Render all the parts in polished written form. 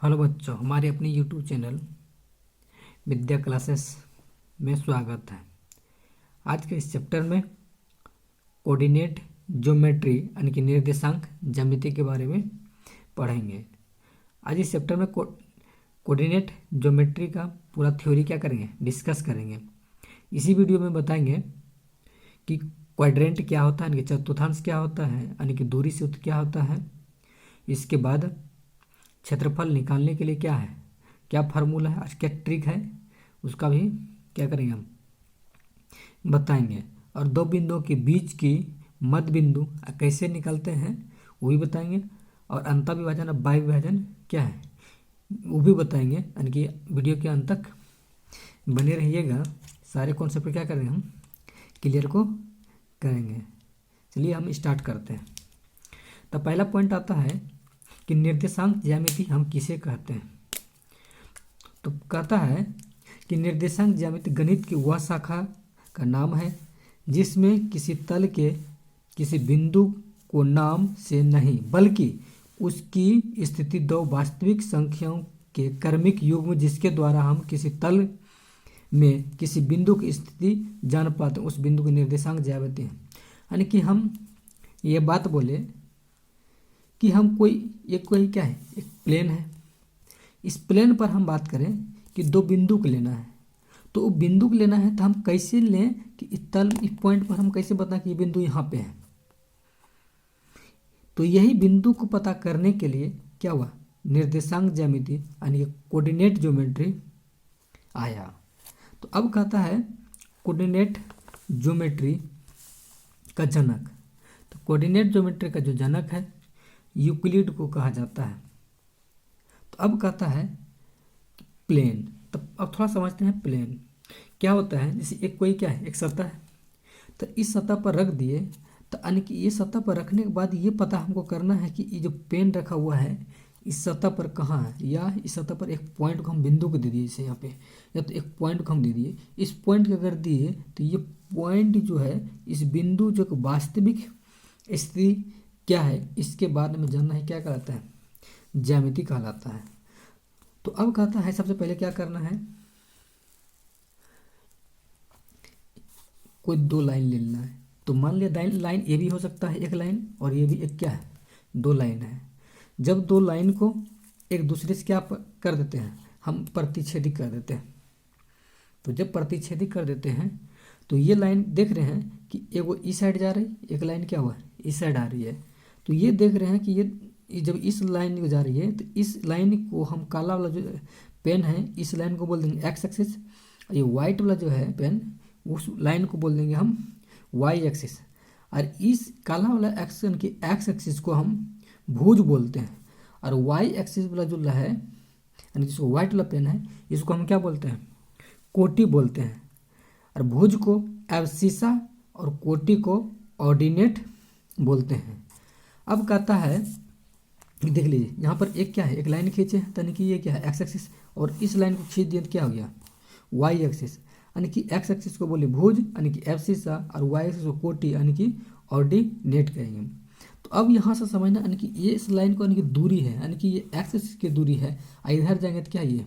Hello बच्चों, हमारे अपने यूट्यूब चैनल विद्या क्लासेस में स्वागत है। आज के इस चैप्टर में कोऑर्डिनेट ज्योमेट्री यानी कि निर्देशांक ज्यामिति के बारे में पढ़ेंगे। आज इस चैप्टर में कोऑर्डिनेट ज्योमेट्री का पूरा थ्योरी क्या करेंगे, डिस्कस करेंगे। इसी वीडियो में बताएंगे कि क्वाड्रेंट क्या होता है, यानी कि चतुर्थांश क्या होता है, यानी कि दूरी सूत्र क्या होता है। इसके बाद क्षेत्रफल निकालने के लिए क्या है, क्या फार्मूला है, आज क्या ट्रिक है, उसका भी क्या करेंगे हम बताएंगे। और दो बिंदुओं के बीच की मध्य बिंदु कैसे निकालते हैं वो भी बताएंगे। और अंतर विभाजन और बाह्य विभाजन क्या है वो भी बताएंगे। यानी कि वीडियो के अंत तक बने रहिएगा, सारे कॉन्सेप्ट क्या करेंगे हम क्लियर को करेंगे। चलिए हम स्टार्ट करते हैं। तो पहला पॉइंट आता है कि निर्देशांक ज्यामिति हम किसे कहते हैं। तो कहता है कि निर्देशांक ज्यामिति गणित की वह शाखा का नाम है जिसमें किसी तल के किसी बिंदु को नाम से नहीं बल्कि उसकी स्थिति दो वास्तविक संख्याओं के क्रमिक युग्म जिसके द्वारा हम किसी तल में किसी बिंदु की स्थिति जान पाते हैं, उस बिंदु को निर्देशांक ज्यामिति है। यानी कि हम ये बात बोले कि हम कोई क्या है, एक प्लेन है। इस प्लेन पर हम बात करें कि दो बिंदु को लेना है, तो वो बिंदु को लेना है तो हम कैसे लें कि इस पॉइंट पर हम कैसे बताएं कि ये बिंदु यहाँ पे है। तो यही बिंदु को पता करने के लिए क्या हुआ, निर्देशांक ज्यामिति यानी कोऑर्डिनेट ज्योमेट्री आया। तो अब कहता है कोऑर्डिनेट ज्योमेट्री का जनक। तो कोऑर्डिनेट ज्योमेट्री का जो जनक है यूक्लिड को कहा जाता है। तो अब कहता है प्लेन। तो अब थोड़ा समझते हैं प्लेन क्या होता है। जैसे एक कोई क्या है, एक सतह है, तो इस सतह पर रख दिए, तो यानी कि ये सतह पर रखने के बाद ये पता हमको करना है कि ये जो पेन रखा हुआ है इस सतह पर कहाँ है, या इस सतह पर एक पॉइंट को हम बिंदु को दे दिए जैसे यहाँ पे, या तो एक पॉइंट को हम दे दिए। इस पॉइंट को अगर दिए तो ये पॉइंट जो है इस बिंदु जो वास्तविक स्थिति क्या है इसके बारे में जानना है, क्या कहलाता है, ज्यामिति कहलाता है। तो अब कहता है सबसे पहले क्या करना है, कोई दो लाइन ले लेना है। तो मान लिया लाइन ये भी हो सकता है एक लाइन, और ये भी एक क्या है, दो लाइन है। जब दो लाइन को एक दूसरे से क्या कर देते हैं, हम प्रतिच्छेदी कर देते हैं। तो जब प्रतिच्छेदी कर देते हैं तो ये लाइन देख रहे हैं कि एक वो इस साइड जा रही है, एक लाइन क्या हुआ इस साइड आ रही है। तो ये देख रहे हैं कि ये जब इस लाइन को जा रही है तो इस लाइन को हम काला वाला जो पेन है इस लाइन को बोल देंगे एक्स एक्सिस, ये वाइट वाला जो है पेन उस लाइन को बोल देंगे हम वाई एक्सिस। और इस काला वाला एक्शन की एक्स एक्सिस को हम भुज बोलते हैं, और वाई एक्सिस वाला जो है यानी जिसको वाइट वाला पेन है इसको हम क्या बोलते हैं, कोटि बोलते हैं। और भुज को एब्सिसा और कोटि को ऑर्डिनेट बोलते हैं। अब कहता है देख लीजिए यहाँ पर एक क्या है, एक लाइन खींचे यानी कि ये क्या है एक्स एक्सिस, और इस लाइन को खींच दिए तो क्या हो गया वाई एक्सिस। यानी कि एक्स एक्सिस को बोले भुज यानी कि एब्सिसा, और वाई एक्सिस को कोटि यानी कि ऑर्डिनेट कहेंगे। तो अब यहाँ से समझना यानी कि ये इस लाइन को यानी कि दूरी है, यानी कि ये एक्स एक्सिस की दूरी है। इधर जाएंगे तो क्या ये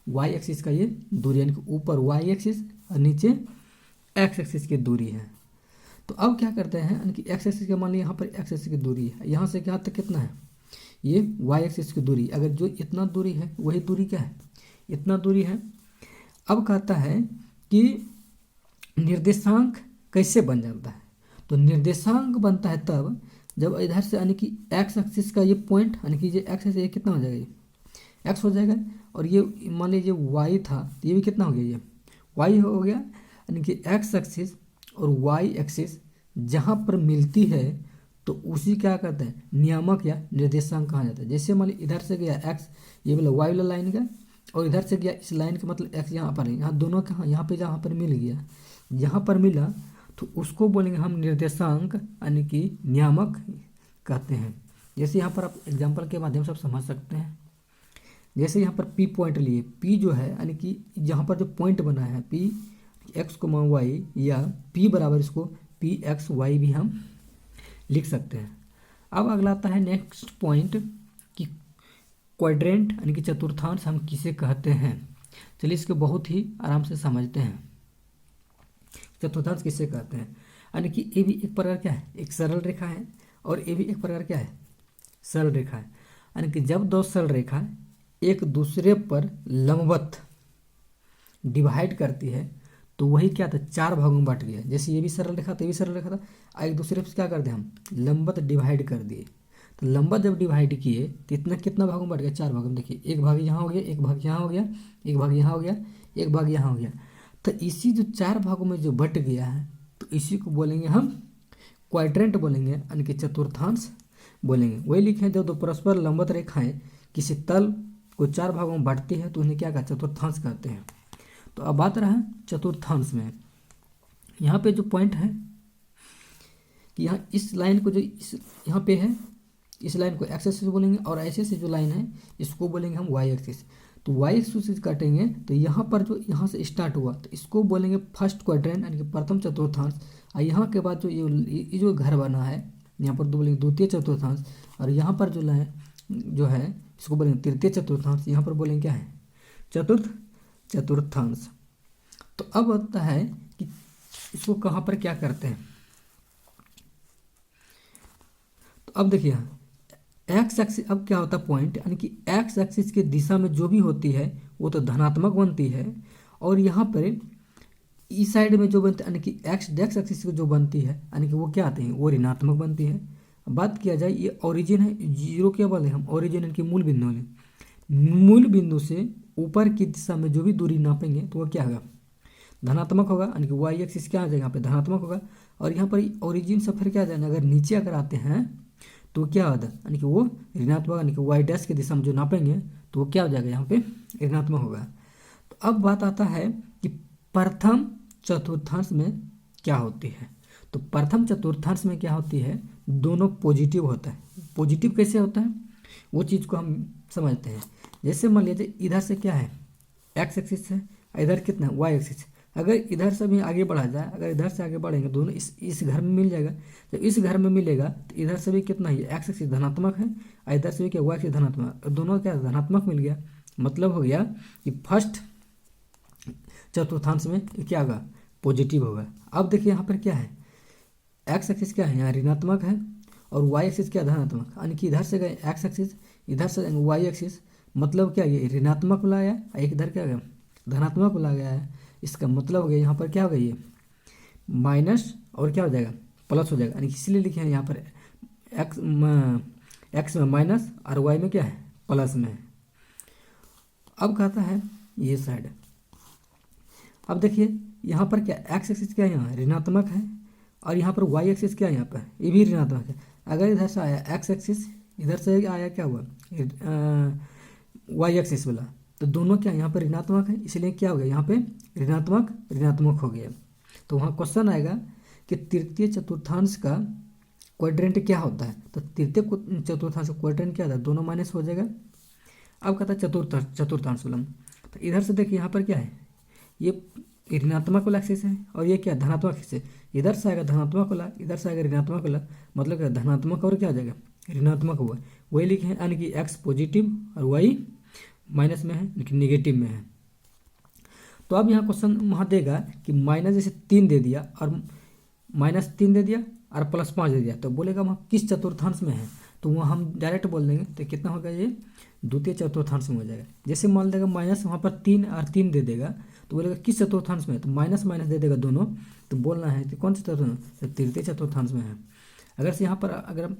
वाई एक्सिस का ये दूरी, यानी कि ऊपर वाई एक्सिस और नीचे एक्स एक्सिस की दूरी है। तो अब क्या करते हैं यानी कि एक्स एक्सिस का मान लिया यहाँ पर एक्स एक्सिस की दूरी है, यहाँ से यहाँ तक कितना है ये वाई एक्सिस की दूरी। अगर जो इतना दूरी है वही दूरी क्या है, इतना दूरी है। अब कहता है कि निर्देशांक कैसे बन जाता है। तो निर्देशांक बनता है तब जब इधर से यानी कि एक्स एक्सिस का ये पॉइंट यानी कि ये एक्स एक्सिस ये कितना हो जाएगा, ये एक्स हो जाएगा, और ये मान लीजिए वाई था तो ये भी कितना हो गया, ये वाई हो गया। यानी कि एक्स एक्सिस और वाई एक्सिस जहाँ पर मिलती है तो उसी क्या कहते हैं नियामक या निर्देशांक कहा जाता है। जैसे मान लीजिए इधर से गया एक्स, ये वाला वाई वाला लाइन का, और इधर से गया इस लाइन का मतलब एक्स यहाँ पर है, यहाँ दोनों कहाँ यहाँ पे जहाँ पर मिल गया, यहाँ पर मिला तो उसको बोलेंगे हम निर्देशांक यानी कि नियामक कहते हैं। जैसे यहाँ पर आप एग्जाम्पल के माध्यम से आप समझ सकते हैं। जैसे यहाँ पर पी पॉइंट लिए, पी जो है यानी कि यहाँ पर जो पॉइंट बना है पी एक्स को वाई, या पी बराबर इसको पी एक्स वाई भी हम लिख सकते हैं। अब अगला आता है नेक्स्ट पॉइंट कि क्वाड्रेंट यानी कि चतुर्थांश हम किसे कहते हैं। चलिए इसको बहुत ही आराम से समझते हैं। चतुर्थांश किसे कहते हैं, यानी कि ये भी एक प्रकार क्या है, एक सरल रेखा है, और ये भी एक प्रकार क्या है, सरल रेखा है। यानी कि जब दो सरल रेखा एक दूसरे पर लंबवत डिवाइड करती है तो वही क्या था, चार भागों में बांट गया। जैसे ये भी सरल रेखा था, ये भी सरल रेखा था, एक दूसरे से क्या कर दिया हम, लंबवत डिवाइड कर दिए। तो लंबवत जब डिवाइड किए तो इतना कितना भागों में बांट गया, चार भागों में। देखिए एक भाग यहाँ हो गया, एक भाग यहाँ हो गया, एक भाग यहाँ हो गया, एक भाग यहाँ हो गया। तो इसी जो चार भागों में जो बट गया है तो इसी को बोलेंगे हम क्वाड्रेंट बोलेंगे, यानी कि चतुर्थांश बोलेंगे। वही लिखे जब दो परस्पर लंबवत रेखाएं किसी तल को चार भागों में बांटती है तो उन्हें क्या कहते हैं, चतुर्थांश कहते हैं। तो अब बात रहा चतुर्थांश में, यहाँ पे जो पॉइंट है कि यहाँ इस लाइन को जो इस यहाँ पे है, इस लाइन को एक्स एक्सिस बोलेंगे, और ऐसे से जो लाइन है इसको बोलेंगे हम वाई एक्सिस। तो वाई एक्सिस काटेंगे तो यहाँ पर जो यहाँ से स्टार्ट हुआ तो इसको बोलेंगे फर्स्ट क्वाड्रेंट, यानी कि प्रथम चतुर्थांश। और यहाँ के बाद जो ये जो घर बना है यहाँ पर दो बोलेंगे द्वितीय चतुर्थांश, और यहाँ पर जो लाइन जो है इसको बोलेंगे तृतीय चतुर्थांश, यहाँ पर बोलेंगे क्या है, चतुर्थांश। तो अब आता है कि इसको कहाँ पर क्या करते हैं। तो अब देखिए एक्स एक्सिस, अब क्या होता है पॉइंट, यानी कि एक्स एक्सिस की दिशा में जो भी होती है वो तो धनात्मक बनती है, और यहाँ पर इस साइड में जो बनती है यानी कि एक्स एक्सिस की जो बनती है यानी कि वो क्या आती है, वो ऋणात्मक बनती है। बात किया जाए ये ओरिजिन है, जीरो क्या बोले हम, ओरिजिन यानी कि मूल बिंदु वाले, मूल बिंदु से ऊपर की दिशा में जो भी दूरी नापेंगे तो वो क्या होगा, धनात्मक होगा, यानी कि वाई एक्सिस क्या आ जाएगा यहाँ पे, धनात्मक होगा। और यहाँ पर ओरिजिन से फिर क्या आ जाएगा, अगर नीचे अगर आते हैं तो क्या होता है, यानी कि वो ऋणात्मक, यानी कि वाई डैश की दिशा में जो नापेंगे तो वो क्या हो जाएगा, यहाँ पे ऋणात्मक होगा। तो अब बात आता है कि प्रथम चतुर्थांश में क्या होती है। तो प्रथम चतुर्थांश में क्या होती है, दोनों पॉजिटिव होता है। पॉजिटिव कैसे होता है वो चीज़ को हम समझते हैं। जैसे मान लीजिए इधर से क्या है, एक्स एक्सिस है, इधर कितना है, वाई एक्सिस। अगर इधर से भी आगे बढ़ा जाए, अगर इधर से आगे बढ़ेंगे दोनों इस घर में मिल जाएगा। जब इस घर में मिलेगा तो इधर से भी कितना है, एक्स एक्सिस धनात्मक है, और इधर से भी क्या, वाई एक्सिस धनात्मक, दोनों क्या धनात्मक मिल गया। मतलब हो गया कि फर्स्ट चतुर्थांश में क्या होगा, पॉजिटिव होगा। अब देखिए यहाँ पर क्या है, एक्स एक्सिस क्या है, यहाँ ऋणात्मक है, और वाई एक्सिस क्या धनात्मक, यानी कि इधर से गए एक्स एक्सिस, इधर से वाई एक्सिस, मतलब क्या ये ऋणात्मक बोला गया, एक इधर क्या गया धनात्मक बोला गया है। इसका मतलब हो गया यहाँ पर क्या हो गया, ये माइनस और क्या हो जाएगा, प्लस हो जाएगा। यानी इसलिए लिखे हैं यहाँ पर एक्स में माइनस और वाई में क्या है, प्लस में है। अब कहता है ये साइड, अब देखिए यहाँ पर क्या एक्स एक्सिस क्या है, यहाँ ऋणात्मक है, और यहाँ पर वाई एक्सिस क्या है, यहाँ पर ये भी ऋणात्मक है। अगर इधर से आया एक्स एक्सिस, इधर से आया क्या हुआ वाई एक्सिस वाला, तो दोनों क्या यहाँ पर ऋणात्मक है, इसलिए क्या हो गया यहाँ पे ऋणात्मक ऋणात्मक हो गया। तो वहाँ क्वेश्चन आएगा कि तृतीय चतुर्थांश का क्वाड्रेंट क्या होता है। तो तृतीय चतुर्थांश का क्वाड्रेंट क्या होता है, दोनों माइनस हो जाएगा। अब कहता है चतुर्थांश वाला, तो इधर से देखिए यहाँ पर क्या है, ये ऋणात्मक वाला एक्सिस है, और ये क्या धनात्मक एक्सिस है। इधर से आएगा धनात्मक वाला, इधर से आएगा ऋणात्मक वाला, मतलब क्या धनात्मक और क्या आ जाएगा ऋणात्मक हुआ। वही लिखे हैं, यानी कि एक्स पॉजिटिव और वाई माइनस में है, लेकिन निगेटिव में है। तो अब यहाँ क्वेश्चन वहाँ देगा कि माइनस जैसे 3 दे दिया और -3 दे दिया और +5 दे दिया, तो बोलेगा वहाँ किस चतुर्थांश में है। तो वहाँ हम डायरेक्ट बोल देंगे तो कितना होगा, ये द्वितीय चतुर्थांश में हो जाएगा। जैसे मान लेगा माइनस वहाँ पर 3 और 3 दे देगा तो बोलेगा किस चतुर्थांश में है, तो माइनस माइनस दे देगा दोनों, तो बोलना है कि कौन सा चतुर्थांश, तो तृतीय चतुर्थांश में है। अगर से यहाँ पर अगर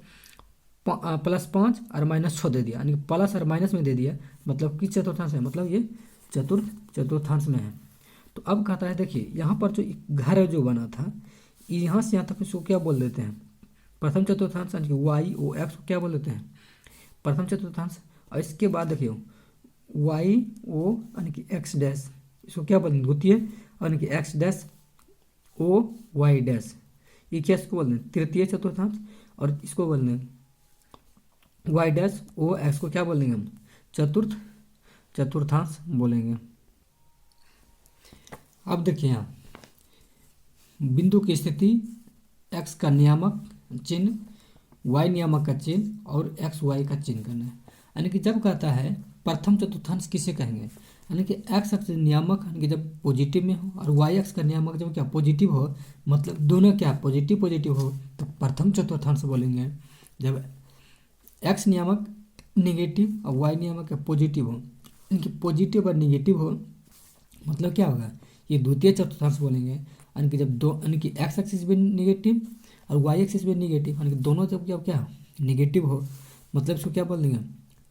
+5 और -6 दे दिया, यानी कि प्लस और माइनस में दे दिया, मतलब किस चतुर्थांश में, मतलब ये चतुर्थांश में है। तो अब कहता है देखिए यहाँ पर जो घर जो बना था, यहाँ से यहाँ तक इसको क्या बोल देते हैं, प्रथम चतुर्थांश, यानी कि वाई ओ एक्स को क्या बोल देते हैं, प्रथम चतुर्थांश। और इसके बाद देखिए वाई ओ यानी कि एक्स डैश, इसको क्या बोलते हैं, द्वितीय, यानी कि X dash O Y dash, ये क्या इसको बोलते हैं, तृतीय चतुर्थांश। और इसको बोलते हैं वाई डैश ओ एक्स को क्या बोलेंगे हम, चतुर्थांश बोलेंगे। अब देखिए यहाँ बिंदु की स्थिति, एक्स का नियामक चिन्ह, वाई नियामक का चिन्ह और एक्स वाई का चिन्ह करना है। यानी कि जब कहता है प्रथम चतुर्थांश किसे कहेंगे, यानी कि एक्स अक्ष नियामक यानी कि जब पॉजिटिव में हो और वाई अक्ष का नियामक जब क्या पॉजिटिव हो, मतलब दोनों क्या पॉजिटिव पॉजिटिव हो तो प्रथम चतुर्थांश बोलेंगे। जब एक्स नियामक निगेटिव और वाई नियामक पॉजिटिव हो, यानी कि पॉजिटिव और निगेटिव हो, मतलब क्या होगा, ये द्वितीय चतुर्थांश बोलेंगे। यानी कि जब दो यानी कि एक्स एक्सिस भी निगेटिव और वाई एक्सिस भी निगेटिव, यानी कि दोनों जब क्या क्या निगेटिव हो, मतलब इसको क्या बोल देंगे,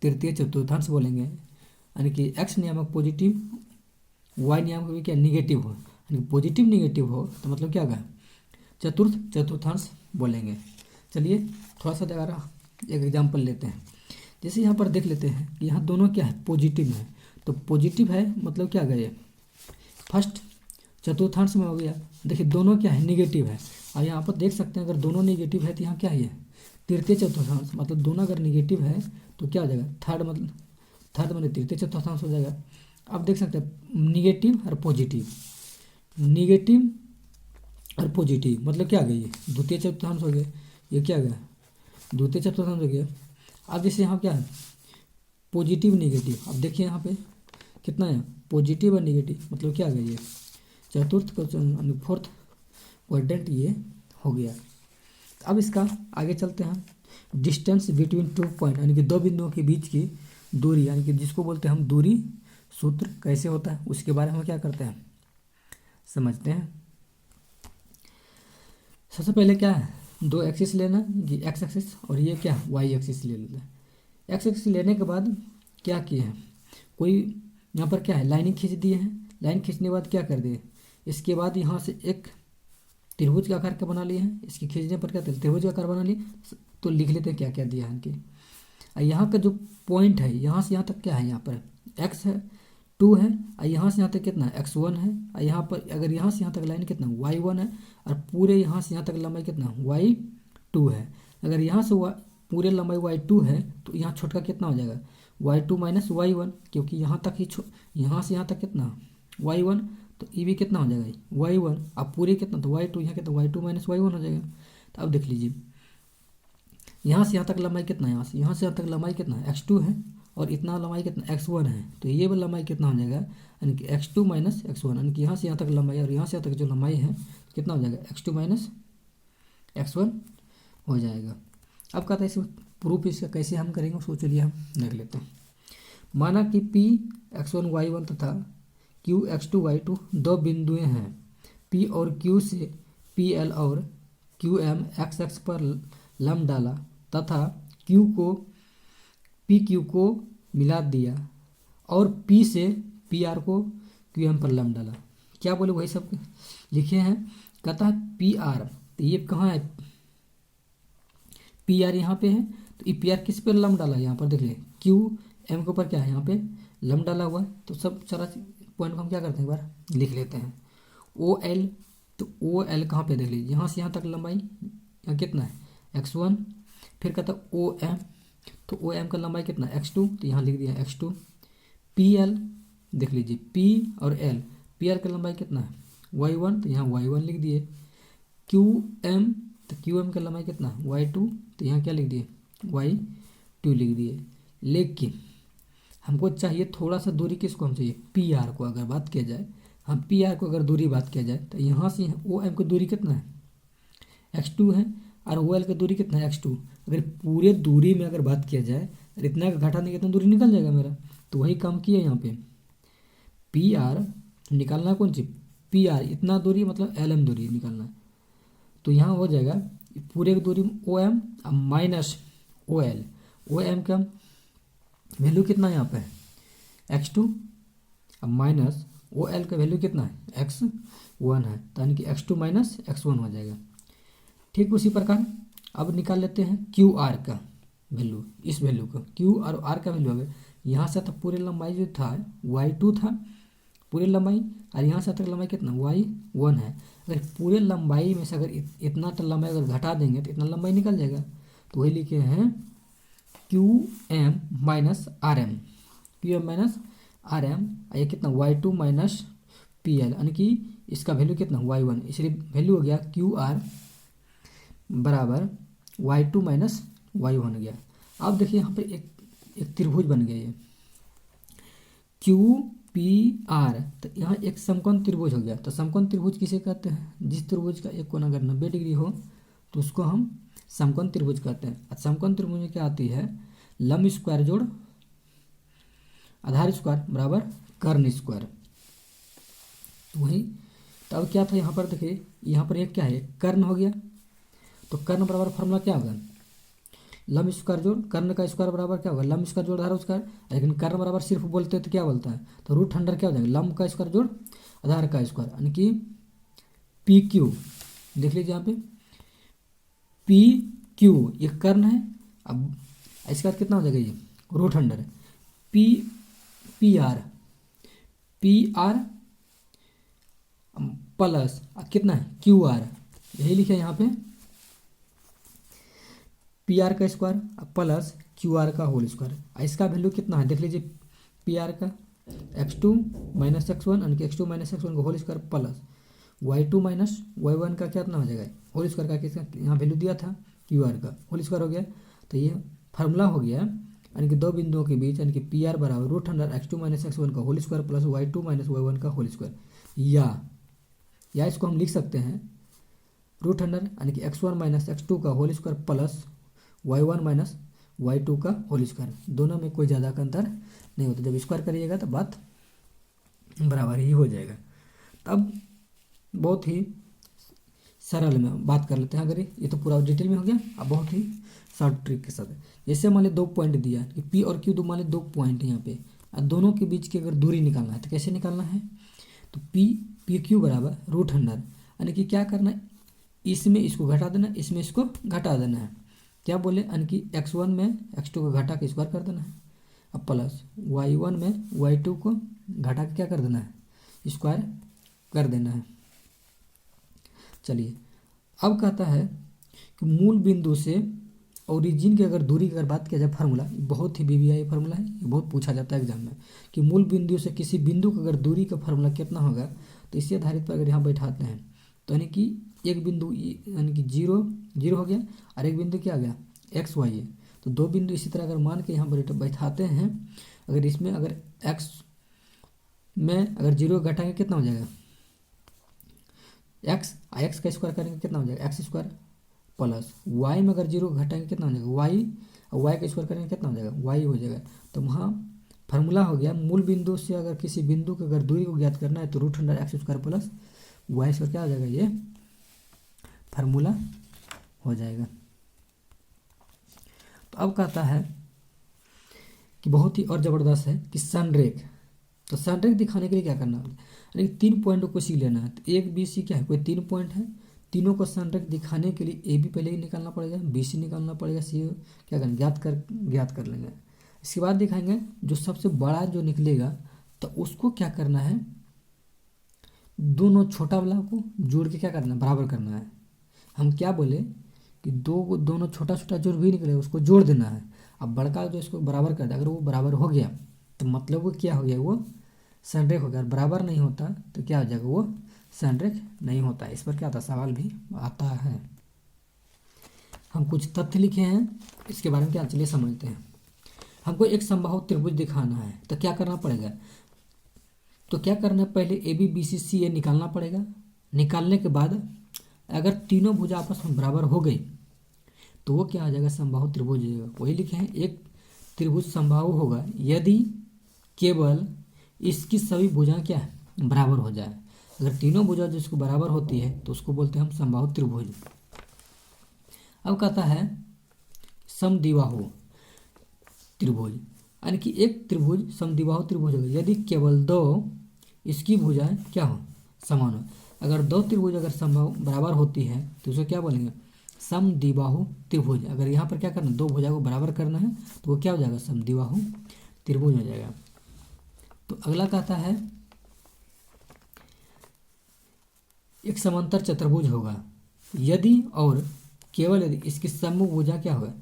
तृतीय चतुर्थांश बोलेंगे। यानी कि एक्स नियामक पॉजिटिव, वाई नियामक भी क्या निगेटिव हो, यानी कि पॉजिटिव निगेटिव हो तो मतलब क्या होगा, चतुर्थ चतुर्थांश बोलेंगे। चलिए थोड़ा सा दोबारा एक एग्जाम्पल लेते हैं। जैसे यहाँ पर देख लेते हैं कि यहाँ दोनों क्या है पॉजिटिव है, तो पॉजिटिव है मतलब क्या गए फर्स्ट चतुर्थांश में हो गया। देखिए दोनों क्या है निगेटिव है, और यहाँ पर देख सकते हैं अगर दोनों निगेटिव है तो यहाँ क्या है तृतीय चतुर्थांश, मतलब दोनों अगर निगेटिव है तो क्या हो जाएगा थर्ड मतलब तृतीय चतुर्थांश हो जाएगा। अब देख सकते हैं निगेटिव और पॉजिटिव, निगेटिव और पॉजिटिव मतलब क्या आ गया, ये द्वितीय चतुर्थांश हो गया, ये क्या आ गया द्वितीय चतुर्थांश हो गया। अब जैसे यहाँ क्या है पॉजिटिव निगेटिव, अब देखिए यहाँ पे कितना है पॉजिटिव और निगेटिव, मतलब क्या आ गया ये चतुर्थ फोर्थ क्वाड्रेंट ये हो गया। अब इसका आगे चलते हैं, डिस्टेंस बिटवीन 2 पॉइंट यानी कि दो बिंदुओं के बीच की दूरी, यानी कि जिसको बोलते हैं हम दूरी सूत्र कैसे होता है उसके बारे में क्या करते हैं समझते हैं। सबसे पहले क्या है दो एक्सिस लेना, ये एक्स एक्सिस और ये क्या वाई एक्सिस ले लेते हैं। एक्स एक्सिस लेने के बाद क्या किए हैं, कोई यहाँ पर क्या है लाइनिंग खींच दिए हैं, लाइन खींचने के बाद क्या कर दिए, इसके बाद यहाँ से एक त्रिभुज का आकार का बना लिए हैं, इसके खींचने पर क्या त्रिभुज का आकार बना लिए। तो लिख लेते हैं क्या क्या दिया है इनके। यहाँ का जो पॉइंट है यहाँ से यहाँ तक क्या है, यहाँ पर एक्स है 2 है, और यहाँ से यहाँ तक कितना x1 है, और यहाँ पर अगर यहाँ से यहाँ तक लाइन कितना y1 है, और पूरे यहाँ से यहाँ तक लंबाई कितना y2 है। अगर यहाँ से पूरे लंबाई y2 है तो यहाँ छोटका कितना हो जाएगा y2 माइनस y1, क्योंकि यहाँ तक ही यहाँ से यहाँ तक कितना y1, तो ये भी कितना हो जाएगा y1, अब पूरे कितना तो y2, यहाँ कितना y2 माइनस y1 हो जाएगा। तो अब देख लीजिए यहाँ से यहाँ तक लंबाई कितना है, यहाँ से यहाँ तक लंबाई कितना x2 है, और इतना लंबाई कितना x1 है, तो ये भी लंबाई कितना हो जाएगा यानी कि x2 माइनस x1, यानी कि यहाँ से यहाँ तक लंबाई और यहाँ से यहाँ तक जो लंबाई है कितना हो जाएगा x2 माइनस x1 हो जाएगा। अब कहता है इसमें प्रूफ इसका कैसे हम करेंगे उसको चलिए हम देख लेते हैं। माना कि p x1 y1 तथा q x2 y2 दो बिंदुएं हैं, p और q से pl और qm x अक्ष पर लंब डाला तथा पी क्यू को मिला दिया और पी से पी आर को क्यू एम पर लंब डाला। क्या बोले वही सब लिखे हैं। कहता है पी आर, तो ये कहाँ है पी आर यहाँ पे है, तो ये पी आर किस पर लंब डाला यहाँ पर देख ले क्यू एम के ऊपर क्या है यहाँ पे लंब डाला हुआ है। तो सब सारा पॉइंट को हम क्या करते हैं एक बार लिख लेते हैं। ओ एल, तो ओ एल कहाँ पे देख लीजिए यहाँ से यहाँ तक लंबाई यहाँ कितना है x1, फिर कहता है ओ एम, तो ओ एम का लंबाई कितना x2, तो यहाँ लिख दिया x2। पी एल देख लीजिए p और l, पी एल का लंबाई कितना है y1, तो यहाँ y1 लिख दिए। क्यू एम, तो क्यू एम का लंबाई कितना y2, तो यहाँ क्या लिख दिए y2 लिख दिए। लेकिन हमको चाहिए थोड़ा सा दूरी किसको हम चाहिए पी आर को, अगर बात किया जाए हम पी आर को अगर दूरी बात किया जाए तो यहाँ से ओ एम की दूरी कितना है x2 है, और ओ एल की दूरी कितना है x2। अगर पूरे दूरी में अगर बात किया जाए इतना का घटा नहीं कितना दूरी निकल जाएगा मेरा, तो वही काम किया यहाँ पे पी आर निकालना कौन सी पी आर इतना दूरी मतलब एल एम दूरी निकालना, तो यहाँ हो जाएगा पूरे की दूरी O M minus O L. O M का वैल्यू कितना है यहाँ पे x2 अब माइनस ओ एल का वैल्यू कितना है x1 है, तो यानी कि x2 माइनस x1 हो जाएगा। ठीक उसी प्रकार अब निकाल लेते हैं क्यू आर का वैल्यू, इस वैल्यू का क्यू और आर का वैल्यू अगर यहाँ से तक पूरे लंबाई जो था y2 था पूरे लंबाई, और यहाँ से तक लंबाई कितना y1 है। अगर पूरे लंबाई में से अगर इतना तो लंबाई अगर घटा देंगे तो इतना लंबाई निकल जाएगा, तो वही लिखे हैं Q M minus R M, Q M minus R M, ये कितना y2 माइनस पी एल, यानी कि इसका वैल्यू कितना y1, इसलिए वैल्यू हो गया क्यू आर बराबर y2 माइनस y1 हो गया। अब देखिए यहाँ पे एक एक त्रिभुज बन गया ये क्यू पी आर। तो यहाँ एक समकोण त्रिभुज हो गया। तो समकोण त्रिभुज किसे कहते हैं? जिस त्रिभुज का एक कोण अगर 90 डिग्री हो तो उसको हम समकोण त्रिभुज कहते हैं। और समकोण त्रिभुज में क्या आती है? लंब स्क्वायर जोड़ आधार स्क्वायर बराबर कर्ण स्क्वायर। तो वही, तो अब क्या था यहाँ पर? देखिए यहाँ पर एक क्या है? कर्ण हो गया। तो कर्ण बराबर फॉर्मूला क्या होगा? लंब स्क्वायर जोड़ कर्ण का स्क्वायर बराबर क्या होगा? लंब स्क्वायर जोड़ आधार स्क्वायर। लेकिन कर्ण बराबर सिर्फ बोलते हैं तो क्या बोलता है? तो रूट अंडर क्या हो जाएगा? लंब का स्क्वायर जोड़ आधार का स्क्वायर, यानी कि पी क्यू। देख लीजिए यहाँ पे पी क्यू ये कर्ण है। अब इसके बाद कितना हो जाएगा? ये root under P P R plus कितना है? Q R. यही लिखे यहाँ पे पी आर का स्क्वायर प्लस क्यू आर का होल स्क्वायर। इसका वैल्यू कितना है? देख लीजिए पी आर का x2 माइनस x1 यानी कि x2 माइनस x1 का whole square plus y2 minus y1 का कितना हो जाएगा? होल स्क्वायर का किसका यहाँ वैल्यू दिया था? क्यू आर का होल स्क्वायर हो गया। तो ये फार्मूला हो गया, यानी कि दो बिंदुओं के बीच, यानी कि पी आर बराबर root under x2 minus x1 का whole square plus y2 minus y1 का होल स्क्वायर। या इसको हम लिख सकते हैं रूट अंडर यानी कि x1 माइनस x2 का whole square plus y1 minus y2 का होल स्क्वायर। दोनों में कोई ज़्यादा का अंतर नहीं होता। जब स्क्वायर करिएगा तो बात बराबर ही हो जाएगा। तब बहुत ही सरल में बात कर लेते हैं। अगर ये तो पूरा डिटेल में हो गया। अब बहुत ही शॉर्ट ट्रिक के साथ, जैसे मान ली 2 पॉइंट दिया कि पी और क्यू, दो मान ली 2 पॉइंट यहाँ पे, और दोनों के बीच की अगर दूरी निकालना है तो कैसे निकालना है? तो पी क्यू बराबर रूट अंडर, यानी कि क्या करना है? इसमें इसको घटा देना, इसमें इसको घटा देना है। क्या बोले? यानी कि x1 में x2 को घटा के स्क्वायर कर देना है, अब प्लस y1 में y2 को घटा के क्या कर देना है? स्क्वायर कर देना है। चलिए अब कहता है कि मूल बिंदु से ओरिजिन की अगर दूरी की अगर बात किया जाए, फार्मूला बहुत ही वीवीआई फार्मूला है, ये बहुत पूछा जाता है एग्जाम में कि मूल बिंदु से किसी बिंदु की अगर दूरी का फार्मूला कितना होगा। तो इसी आधारित पर अगर यहाँ बैठाते हैं तो यानी कि एक बिंदु यानी कि 0 हो गया और एक बिंदु क्या आ गया? एक्स वाई है। तो दो बिंदु इसी तरह अगर मान के यहाँ पर बैठाते हैं, अगर इसमें अगर एक्स में अगर 0 घटाएंगे कितना हो जाएगा? एक्स का स्क्वायर करेंगे कितना हो जाएगा? एक्स स्क्वायर प्लस वाई में अगर 0 घटाएंगे कितना हो जाएगा? वाई, और वाई का स्क्वायर करेंगे कितना हो जाएगा? वाई हो जाएगा। तो वहाँ फार्मूला हो गया मूल बिंदु से अगर किसी बिंदु की अगर दूरी को ज्ञात करना है तो root under X square plus Y square क्या हो जाएगा? ये फार्मूला हो जाएगा। तो अब कहता है कि बहुत ही और ज़बरदस्त है कि संरेख। तो संरेख दिखाने के लिए क्या करना है? यानी 3 पॉइंट को सी लेना है। तो एक बी सी क्या है? कोई 3 पॉइंट है। तीनों को संरेख दिखाने के लिए ए बी पहले ही निकालना पड़ेगा, बी सी निकालना पड़ेगा, सी क्या करना? ज्ञात कर लेंगे। इसके बाद दिखाएंगे जो सबसे बड़ा जो निकलेगा तो उसको क्या करना है? दोनों छोटा वाला को जोड़ के क्या करना है? बराबर करना है। हम क्या बोले कि दोनों छोटा छोटा जो भी निकलेगा उसको जोड़ देना है। अब बड़का जो इसको बराबर कर दे, अगर वो बराबर हो गया तो मतलब वो क्या हो गया? वो संरेख हो गया। अगर बराबर नहीं होता तो क्या हो जाएगा? वो संरेख नहीं होता। इस पर क्या आता? सवाल भी आता है। हम कुछ तथ्य लिखे हैं, इसके बारे में क्या, चलिए समझते हैं। हमको एक समबाहु त्रिभुज दिखाना है तो क्या करना पड़ेगा? तो क्या करना है? पहले ए बी बी सी सी ए निकालना पड़ेगा। निकालने के बाद अगर तीनों भुजा आपस में बराबर हो गई तो वो क्या आ जाएगा? समबाहु त्रिभुज हो जाएगा। वही लिखे हैं एक त्रिभुज समबाहु होगा यदि केवल इसकी सभी भुजाएं क्या है? बराबर हो जाए। अगर तीनों भुजा जिसको बराबर होती है तो उसको बोलते हैं हम समबाहु त्रिभुज। अब कहता है समद्विबाहु त्रिभुज, यानी कि एक त्रिभुज समद्विबाहु त्रिभुज होगा यदि केवल 2 इसकी भुजाएं क्या हो? समान हो। अगर 2 त्रिभुज अगर समबाहु बराबर होती है तो उसे क्या बोलेंगे? समद्विबाहु त्रिभुज। अगर यहाँ पर क्या करना है? 2 भुजा को बराबर करना है तो वो क्या हो जाएगा? समद्विबाहु त्रिभुज हो जाएगा। तो अगला कहता है एक समांतर चतुर्भुज होगा यदि और केवल यदि इसकी सम्मुख भुजा क्या होगा?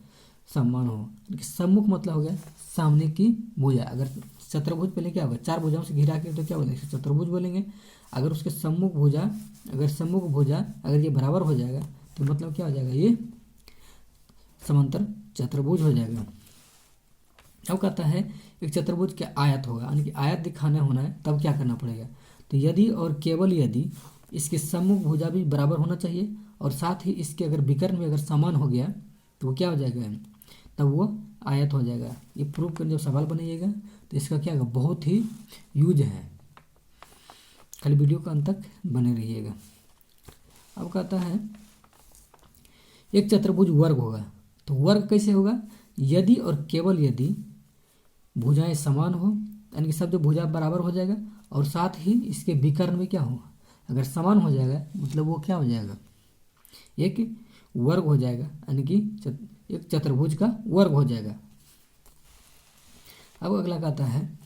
समान हो। सम्मुख मतलब हो गया सामने की भुजा। अगर चतुर्भुज पहले क्या होगा? 4 भुजाओं से घिरा के तो क्या बोलेंगे? चतुर्भुज बोलेंगे। अगर उसके सम्मुख भुजा अगर ये बराबर हो जाएगा तो मतलब क्या हो जाएगा? ये समांतर चतुर्भुज हो जाएगा। अब कहता है एक चतुर्भुज के आयत होगा, यानी कि आयत दिखाना होना है तब क्या करना पड़ेगा। तो यदि और केवल यदि इसके सम्मुख भुजा भी बराबर होना चाहिए और साथ ही इसके अगर विकर्ण भी अगर समान हो गया तो वो क्या हो जाएगा, तब वो आयत हो जाएगा। ये प्रूव करने जब सवाल बनाइएगा तो इसका क्या होगा, बहुत ही यूज है, खाली वीडियो का अंत तक बने रहिएगा। अब कहता है एक चतुर्भुज वर्ग होगा, तो वर्ग कैसे होगा, यदि और केवल यदि भुजाएं समान हो, यानी कि सब जो भुजा बराबर हो जाएगा और साथ ही इसके विकर्ण में क्या हो, अगर समान हो जाएगा मतलब वो क्या हो जाएगा, एक वर्ग हो जाएगा, यानी कि एक चतुर्भुज का वर्ग हो जाएगा। अब अगला कहता है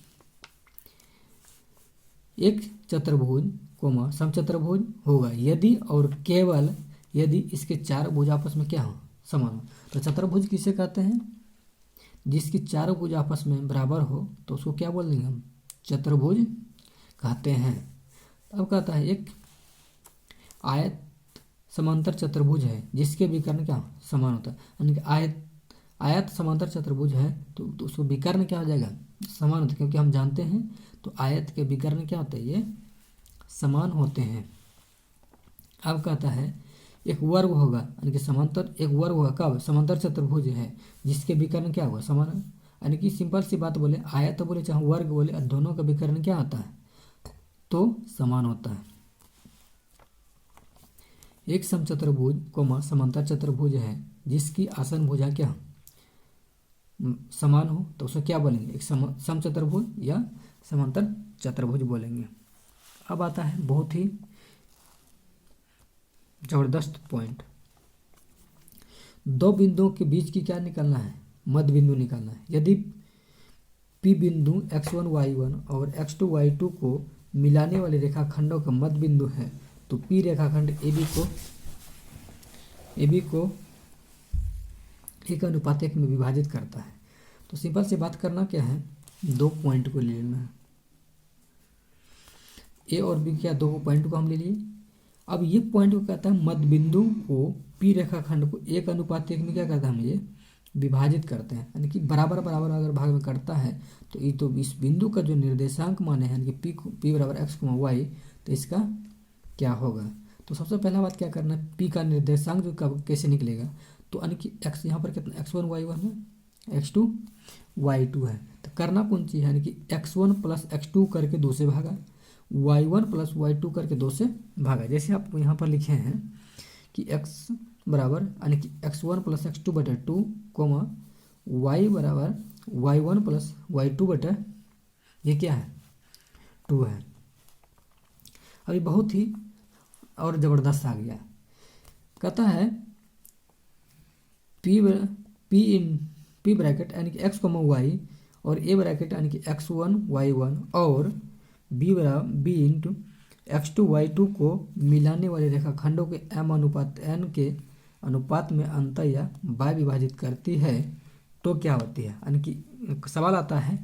एक चतुर्भुज कोमा समचतुर्भुज होगा यदि और केवल यदि इसके चार भुज आपस में क्या हो, समान हो। तो चतुर्भुज किसे कहते हैं, जिसकी चारों भुज आपस में बराबर हो तो उसको क्या बोल देंगे हम, चतुर्भुज कहते हैं। अब कहता है एक आयत समांतर चतुर्भुज है जिसके विकर्ण क्या समान होता है, यानी कि आयत समांतर चतुर्भुज है तो उसको विकर्ण क्या हो जाएगा, समान होता है, क्योंकि हम जानते हैं तो आयत के विकर्ण क्या होते हैं, ये समान होते हैं। अब कहता है एक वर्ग होगा, यानी कि समांतर एक वर्ग होगा कब, समांतर चतुर्भुज है जिसके विकर्ण क्या होगा, समान, यानी कि सिंपल सी बात बोले, आयत बोले चाहे वर्ग बोले, दोनों का विकर्ण क्या होता है, तो समान होता है। एक समचतुर्भुज कोमा समांतर चतुर्भुज है जिसकी आसन भुजा क्या समान हो तो उसे क्या बोलेंगे, एक समचतुर्भुज या समांतर चतुर्भुज बोलेंगे। अब आता है बहुत ही जबरदस्त पॉइंट, दो बिंदुओं के बीच की क्या निकालना है, मध्य बिंदु निकालना है। यदि P बिंदु x1 y1 और x2 y2 को मिलाने वाले रेखाखंडों का मध्य बिंदु है तो P रेखाखंड AB को 1:1 में विभाजित करता है। तो सिंपल से बात करना क्या है, दो पॉइंट को ले लेना है, A और B क्या दो पॉइंट को हम ले लिए। अब ये पॉइंट को कहता है मध्य बिंदु को P रेखाखंड को 1:1 में क्या करता है, हम ये विभाजित करते हैं, यानी कि बराबर बराबर अगर भाग में करता है तो ये तो इस बिंदु का जो निर्देशांक माने हैं, यानी कि P बराबर x, y, तो इसका क्या होगा। तो सबसे पहला बात क्या करना है, P का निर्देशांक जो कब कैसे निकलेगा, तो यानी कि x यहाँ पर कितना x1 y1 है, x2 y2 है, तो करना कौन चीज़ है, यानी कि x1 प्लस x2 करके 2 से भागा, y1 प्लस y2 करके 2 से भागा। जैसे आप यहाँ पर लिखे हैं कि x बराबर यानी कि x1 प्लस x2 बटे 2 कोमा y बराबर y1 प्लस y2 बटे ये क्या है 2 है। अभी बहुत ही और ज़बरदस्त आ गया, कहता है P ब्रैकेट यानी कि x, y और A ब्रैकेट यानी कि x1 y1 और B इंटू x2 y2 को मिलाने वाले रेखाखंडों के m अनुपात n के अनुपात में अंतर या बाय विभाजित करती है तो क्या होती है, यानी कि सवाल आता है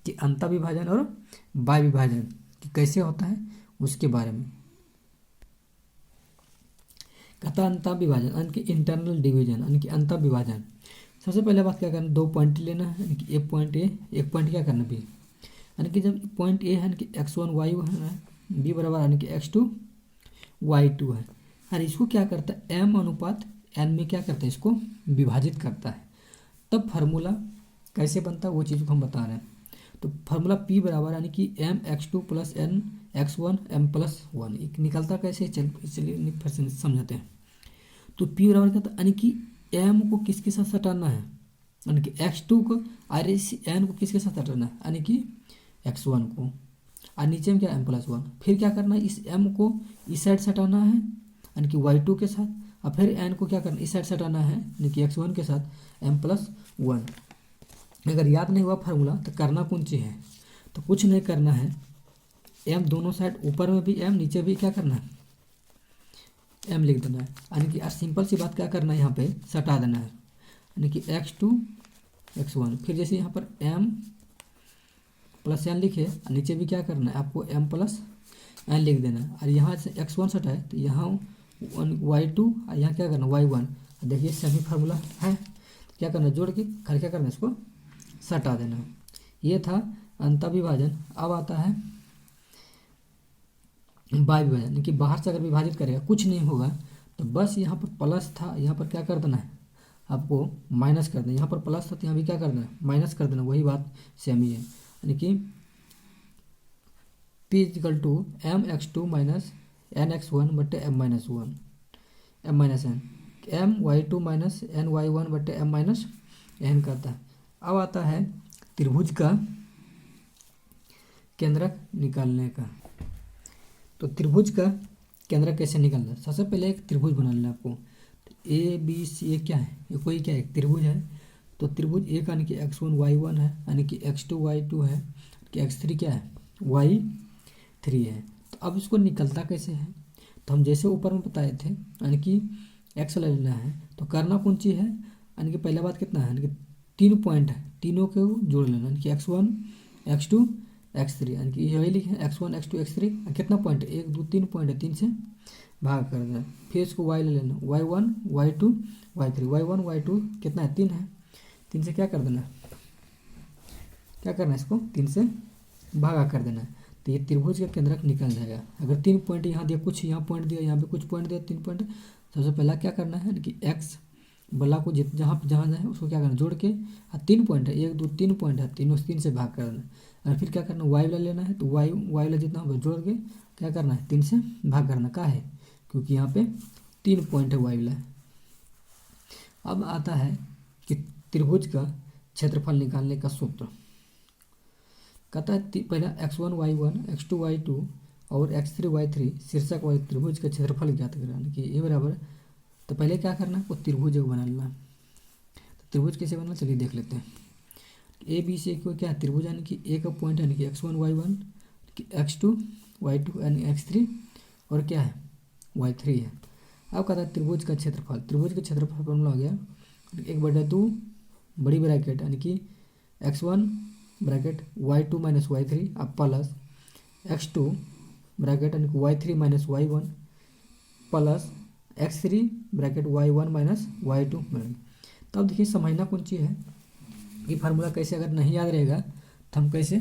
कि अंतर विभाजन और बाय विभाजन कि कैसे होता है उसके बारे में। कहता अंतर विभाजन यानी कि इंटरनल डिवीजन यानी कि अंतर विभाजन। सबसे पहले बात क्या करना, दो पॉइंट लेना है, यानी कि एक पॉइंट ए एक पॉइंट क्या करना बी, यानी कि जब पॉइंट ए है यानी कि x1 y1 है, बी बराबर यानी कि x2 y2 है, और इसको क्या करता है m अनुपात n में क्या करता है, इसको विभाजित करता है। तब फार्मूला कैसे बनता है वो चीज़ को हम बता रहे हैं। तो फार्मूला P बराबर यानी कि m x2 plus n x1 m plus 1 एक निकलता कैसे, चलिए फिर से समझाते हैं। तो P बराबर क्या था, यानी कि m को किसके साथ सटाना है, यानी कि x2 को और इस n को किसके साथ हटाना है, यानी कि x1 को, और नीचे में क्या m प्लस 1। फिर क्या करना है, इस m को इस साइड से हटाना है यानी कि y2 के साथ, और फिर n को क्या करना है इस साइड से हटाना है यानी कि x1 के साथ m प्लस 1। अगर याद नहीं हुआ फार्मूला तो करना कौन सी है, तो कुछ नहीं करना है, m दोनों साइड ऊपर में भी m नीचे भी क्या करना है m लिख देना है, यानी कि सिंपल सी बात क्या करना है यहाँ पे सटा देना है, यानी कि x2 x1। फिर जैसे यहाँ पर m प्लस n लिखे नीचे भी क्या करना है आपको m प्लस n लिख देना है, और यहाँ से x1 सटा है तो यहाँ y2 और यहाँ क्या करना y1। देखिए सभी फार्मूला है, क्या करना है जोड़ के खाली क्या करना है इसको सटा देना है। ये था अंतःविभाजन। अब आता है बाह्य विभाजन, यानी कि बाहर से अगर विभाजित करेगा कुछ नहीं होगा तो बस यहाँ पर प्लस था, यहाँ पर क्या कर देना है आपको माइनस कर देना। यहाँ पर प्लस था तो यहाँ भी क्या कर देना माइनस कर देना, वही बात सेम ही है। यानी कि P equal to m x two minus n x one बटे m minus one m minus n, m y two minus n y one बटे एम माइनस एन करता है। अब आता है त्रिभुज का केंद्रक निकालने का। तो त्रिभुज का केंद्रक कैसे निकालना है? सबसे पहले एक त्रिभुज बना लेना आपको। ए बी सी, ये क्या है, ये कोई क्या है, त्रिभुज है। तो त्रिभुज ए का यानी कि x1 y1 है, यानी कि x2 y2 है, कि x3 क्या है y3 है। तो अब इसको निकलता कैसे है? तो हम जैसे ऊपर में बताए थे, यानी कि x ले लेना है तो करना कौन चीज़ है, यानी कि पहला बात कितना है, यानी कि 3 पॉइंट है, तीनों को जोड़ लेना, यानी कि x1 x2 x3, यानी कि यही लिखे x1 x2 x3, कितना पॉइंट है 1 2 3 पॉइंट है, 3 से भाग कर देना। फिर इसको y ले लेना, y1 y2 y3, y1 y2 कितना है 3 है, 3 से क्या कर देना, क्या करना है इसको 3 से भागा कर देना। तो ये त्रिभुज का केंद्रक निकल जाएगा। अगर 3 पॉइंट यहाँ दिया, कुछ यहाँ पॉइंट दिया, यहाँ पे कुछ पॉइंट दिया, 3 पॉइंट, सबसे पहला क्या करना है कि x बला को जहाँ जहाँ जाए उसको क्या करना जोड़ के, 3 पॉइंट है 1 2 3 पॉइंट है, तीनों 3 से भाग कर देना। और फिर क्या करना y वाला लेना है, तो y वाला जितना होगा जोड़ के क्या करना है 3 से भाग करना का है, क्योंकि यहाँ पे 3 पॉइंट है y वाला। अब आता है कि त्रिभुज का क्षेत्रफल निकालने का सूत्र। कहता है पहला x1 y1 x2 y2 और x3 y3 शीर्षक वाले त्रिभुज का क्षेत्रफल ज्ञात करना, कि ये बराबर। तो पहले क्या करना है, वो त्रिभुज एक बना लेना। तो त्रिभुज कैसे बनना चलिए देख लेते हैं। ए बी सी को क्या है त्रिभुज, यानी कि ए का पॉइंट यानी कि x1 y1 x2 y2 यानी x3 और क्या है y3 है। अब कहता है त्रिभुज का क्षेत्रफल। त्रिभुज का क्षेत्रफल फॉर्मूला हो गया 1/2 बड़ी ब्रैकेट यानी कि x1 bracket y2 minus y3 अब प्लस x2 ब्रैकेट यानी कि y3 minus y1 plus x3 bracket y1 minus y2। तब देखिए समझना कौन चीज़ है कि फार्मूला कैसे, अगर नहीं याद रहेगा तो हम कैसे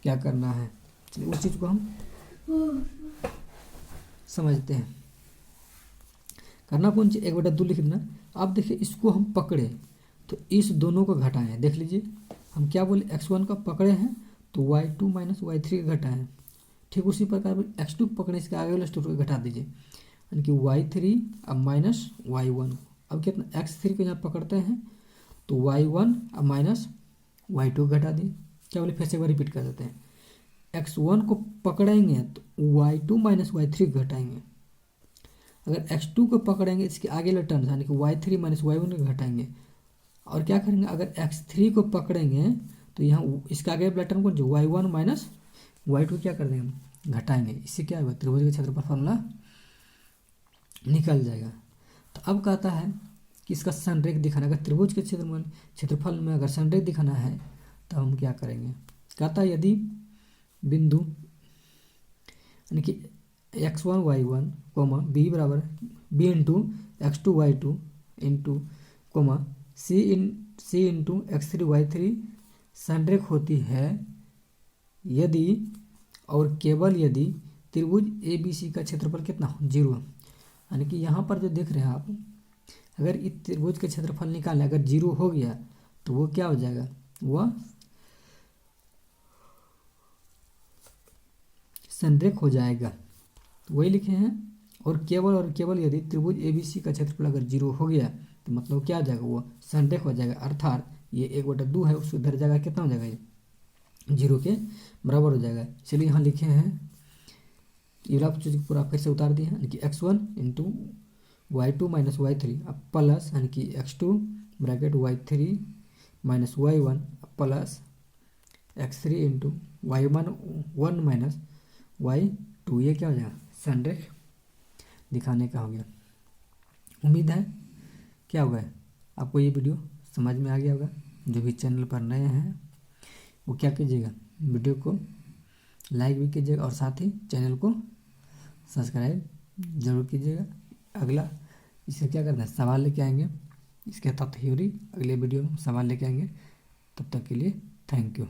क्या करना है, चलिए उस चीज़ को हम समझते हैं। करना कौन चीज़ 1/2 लिख देना। अब देखिए इसको हम पकड़े तो इस दोनों को घटाएं, देख लीजिए हम क्या बोले x1 का पकड़े हैं तो y2 माइनस y3 का घटाएं। ठीक उसी प्रकार x2 पकड़े इसके आगे वाले स्टेप को घटा दीजिए, यानी कि y3 अब माइनस y1। अब कितना x3 को यहाँ पकड़ते हैं तो y1 अब माइनस y2 घटा दिए। क्या बोले फिर से एक बार रिपीट कर देते हैं। x1 को पकड़ेंगे तो y2 माइनस y3 घटाएंगे। अगर x2 को पकड़ेंगे इसके आगे वाले टर्म यानी कि y3 माइनस y1 को घटाएंगे। और क्या करेंगे अगर x3 को पकड़ेंगे तो यहाँ इसका आगे वाला टर्म को जो y1 माइनस y2 क्या कर देंगे घटाएंगे। इससे क्या होगा त्रिभुज के क्षेत्रफल फॉर्मूला निकल जाएगा। तो अब कहता है कि इसका संरेख दिखाना, अगर त्रिभुज के क्षेत्रफल में अगर संरेख दिखाना है तो हम क्या करेंगे। कहता है यदि बिंदु यानी कि x1 y1 कोमा बी बराबर b into x2 y2 into comma C into x3 y3 संरेख होती है यदि और केवल यदि त्रिभुज ए बी सी का क्षेत्रफल कितना हो 0। यानी कि यहाँ पर जो देख रहे हैं आप, अगर इस त्रिभुज का क्षेत्रफल निकालें अगर 0 हो गया तो वो क्या हो जाएगा, वह संरेख हो जाएगा। तो वही लिखे हैं और केवल यदि त्रिभुज ए बी सी का क्षेत्रफल अगर 0 हो गया तो मतलब क्या हो जाएगा, वो संरेख हो जाएगा। अर्थात ये 1/2 है उसको इधर जाएगा कितना हो जाएगा, ये 0 के बराबर हो जाएगा। चलिए यहाँ लिखे हैं ये वाला चीज़ पूरा फिर से उतार दिए यानी कि x1 into y2 minus y3 अब प्लस यानी कि x2 bracket y3 minus y1 plus x3 into y1 minus y2। ये क्या हो जाएगा संरेख दिखाने का हो गया। उम्मीद है क्या होगा आपको ये वीडियो समझ में आ गया होगा। जो भी चैनल पर नए हैं वो क्या कीजिएगा, वीडियो को लाइक भी कीजिएगा और साथ ही चैनल को सब्सक्राइब जरूर कीजिएगा। अगला इसे क्या करना है, सवाल लेके आएंगे, इसके तथ्य थ्योरी अगले वीडियो में सवाल लेके आएंगे। तब तक के लिए थैंक यू।